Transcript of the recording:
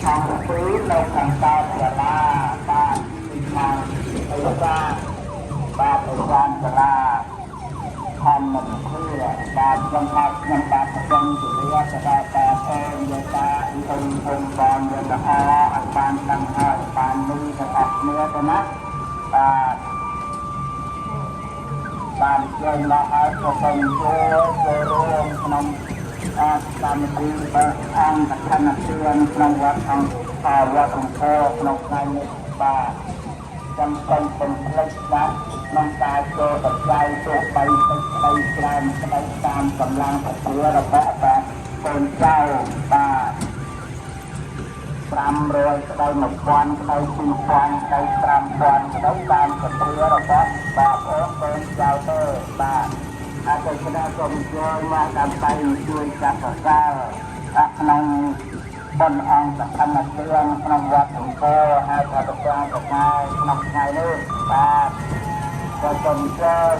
ทางพื้นเราทางตาสลาบ้านที่ทางไอ้บ้านบ้านไอ้บ้านสลาทำมันเพื่อการยังพักยังการยังจุดเรียกจะได้แต่แทนยาตาอีกองค์กรยาละอ้ออันบานตั้งห้าบานนี้จะตัดเนื้อกันนะបានជួយមកឲ្យប្រពន្ធចូលរួមក្នុងកម្មវិធីអង្គកណ្ដាលក្នុងវត្តអង្គវត្តអង្គក្នុងថ្ងៃនេះបាទចាំเป็นផ្លេចណាស់ក្នុងការចូលបច្ច័យចូលបីទឹកស្ដីច្រើនស្ដីតាមកម្លាំងសទ្ធារបស់បាទកូនចៅបាទ500ស្ដី1000ស្ដី2000ស្ដី5000ស្ដីតាមសទ្ធារបស់បាទអូនកូនចៅទៅបាទអាចจะได้សូមជួយមកតាមដៃជួយចាត់សរសើរក្នុងបុណ្យអង្គសកម្មភាពក្នុងវត្តអង្គរហើយថាប្រកាសប្រកាសក្នុងថ្ងៃនេះបាទក៏សូមជួយ